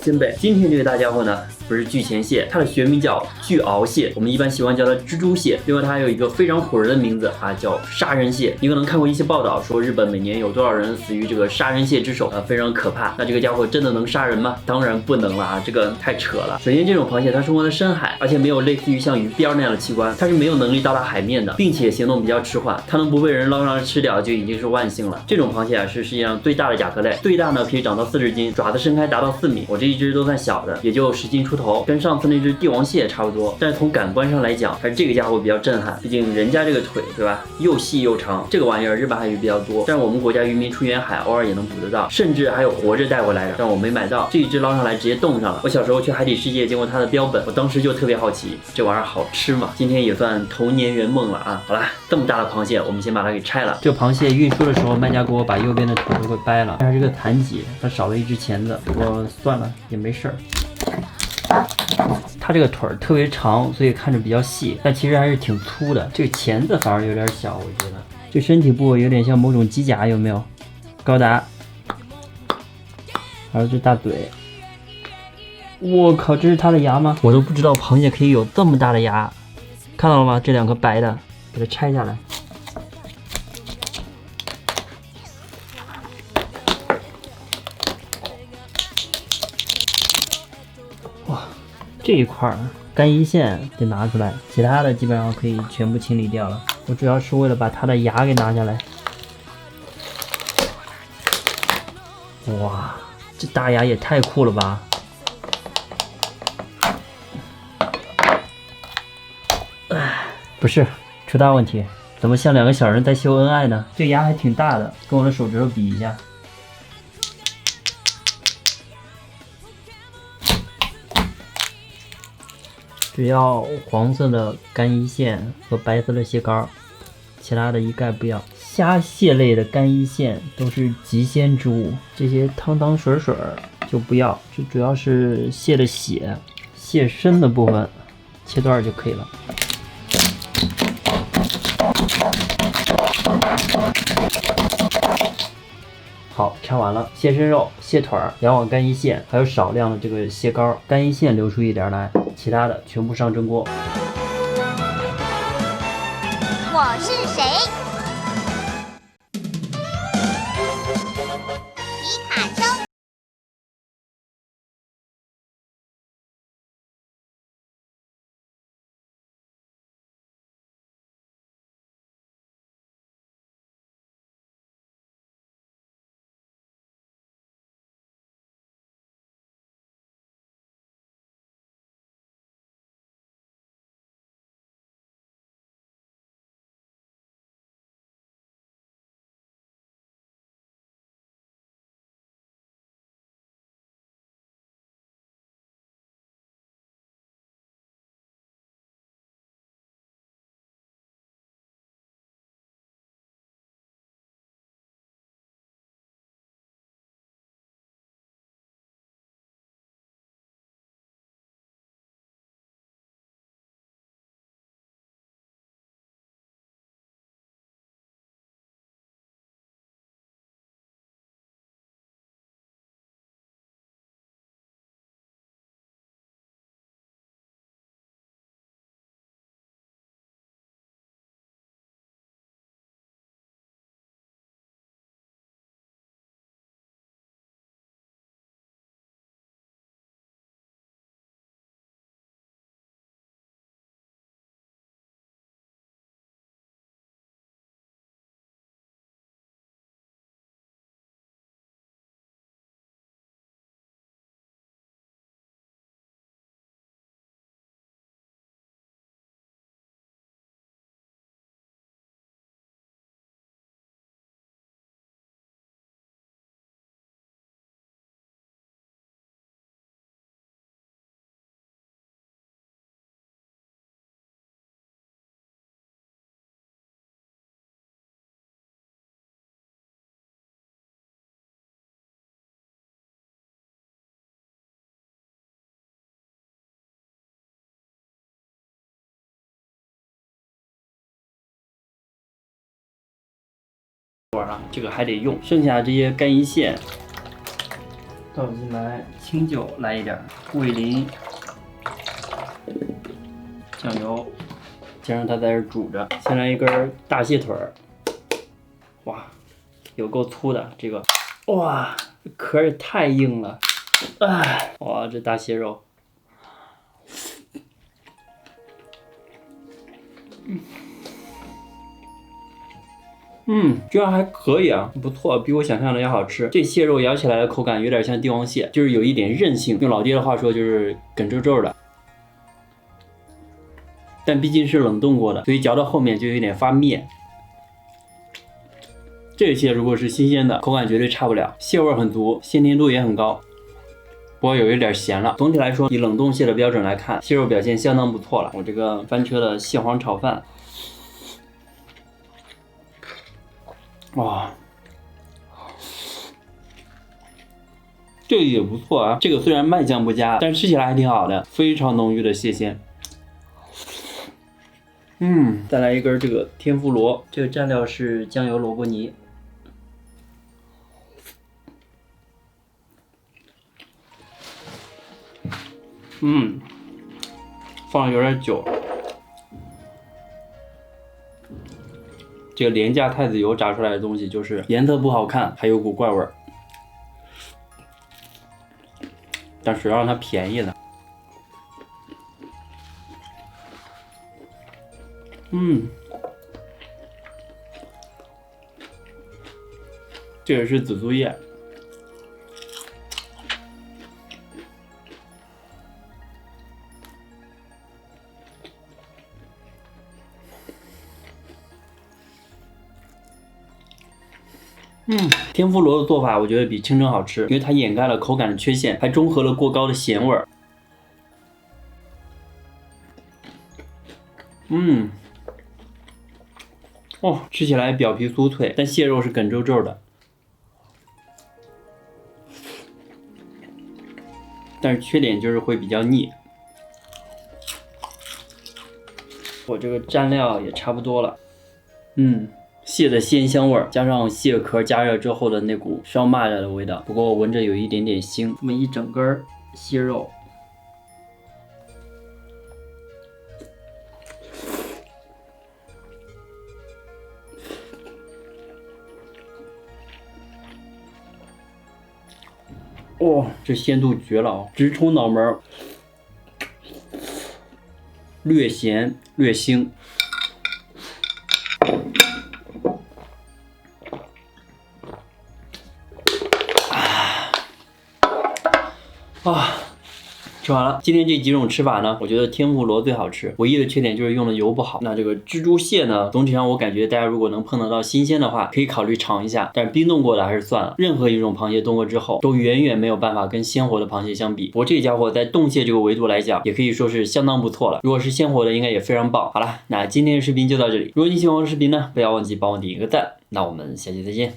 金贝。今天这个大家伙呢，不是巨钳蟹，它的学名叫巨螯蟹，我们一般喜欢叫它蜘蛛蟹。另外，它还有一个非常唬人的名字啊，叫杀人蟹。你可能看过一些报道，说日本每年有多少人死于这个杀人蟹之手，非常可怕。那这个家伙真的能杀人吗？当然不能了啊，这个太扯了。首先，这种螃蟹它生活在深海，而且没有类似于像鱼鳖那样的器官，它是没有能力到达海面的，并且行动比较迟缓。它能不被人捞上来吃掉，就已经是万幸了。这种螃蟹啊，是世界上最大的甲壳类，最大呢可以长到40斤，爪子伸开达到4米。我这一只都算小的，也就10斤出头，跟上次那只帝王蟹差不多。但是从感官上来讲，还是这个家伙比较震撼，毕竟人家这个腿，对吧，又细又长，这个玩意儿日本海鱼比较多，但是我们国家渔民出远海偶尔也能捕得到，甚至还有活着带回来的，但我没买到。这一只捞上来直接冻上了。我小时候去海底世界见过它的标本，我当时就特别好奇，这玩意儿好吃吗？今天也算童年圆梦了啊！好了，这么大的螃蟹，我们先把它给拆了。这个螃蟹运输的时候，卖家给我把右边的腿都给掰了，但是这个残疾，它少了一只钳子，我算了也没事儿。它这个腿儿特别长，所以看着比较细，但其实还是挺粗的。这个钳子反而有点小，我觉得。这身体部位有点像某种机甲，有没有？高达，还有这大嘴。我靠，这是它的牙吗？我都不知道螃蟹可以有这么大的牙，看到了吗？这2颗白的，给它拆下来。哇，这一块干衣线得拿出来，其他的基本上可以全部清理掉了。我主要是为了把它的牙给拿下来。哇，这大牙也太酷了吧！不是，出大问题，怎么像2个小人在秀恩爱呢？这牙还挺大的，跟我的手指头比一下。只要黄色的干衣线和白色的蟹膏，其他的一概不要。虾蟹类的干衣线都是极鲜之物，这些汤汤水水就不要。这主要是蟹的血，蟹身的部分切段就可以了。好，拆完了，蟹身肉、蟹腿、2网干衣线，还有少量的这个蟹膏，干衣线留出一点来，其他的全部上蒸锅。我是谁？皮卡丘。这个还得用，剩下这些干衣线倒进来清酒，来一点，味淋，酱油，先让它在这煮着。先来一根大蟹腿儿，哇，有够粗的这个，哇，壳也太硬了，哎，哇，这大蟹肉，这样还可以啊，不错，比我想象的要好吃。这蟹肉咬起来的口感有点像帝王蟹，就是有一点韧性，用老爹的话说就是梗皱皱的。但毕竟是冷冻过的，所以嚼到后面就有点发面。这蟹如果是新鲜的，口感绝对差不了，蟹味很足，鲜甜度也很高。不过有一点咸了。总体来说，以冷冻蟹的标准来看，蟹肉表现相当不错了。我这个翻车的蟹黄炒饭。哇，这个也不错啊。这个虽然卖相不佳，但是吃起来还挺好的，非常浓郁的蟹鲜。再来一根这个天妇罗，这个蘸料是酱油萝卜泥。放了有点久。这个廉价太子油炸出来的东西，就是颜色不好看，还有股怪味儿。但谁让它便宜呢？这个是紫苏叶。天妇罗的做法我觉得比清蒸好吃，因为它掩盖了口感的缺陷，还中和了过高的咸味儿。吃起来表皮酥脆，但蟹肉是梗皱皱的。但是缺点就是会比较腻。我这个蘸料也差不多了。蟹的鲜香味儿，加上蟹壳加热之后的那股烧蚂蚱的味道，不过我闻着有一点点腥。这么一整根蟹肉，这鲜度绝了，直冲脑门，略咸略腥。吃完了。今天这几种吃法呢，我觉得天妇罗最好吃，唯一的缺点就是用的油不好。那这个蜘蛛蟹呢，总体上我感觉大家如果能碰得到新鲜的话，可以考虑尝一下，但是冰冻过的还是算了。任何一种螃蟹冻过之后，都远远没有办法跟鲜活的螃蟹相比。不过这家伙在冻蟹这个维度来讲，也可以说是相当不错了。如果是鲜活的，应该也非常棒。好了，那今天的视频就到这里。如果你喜欢我的视频呢，不要忘记帮我点一个赞。那我们下期再见。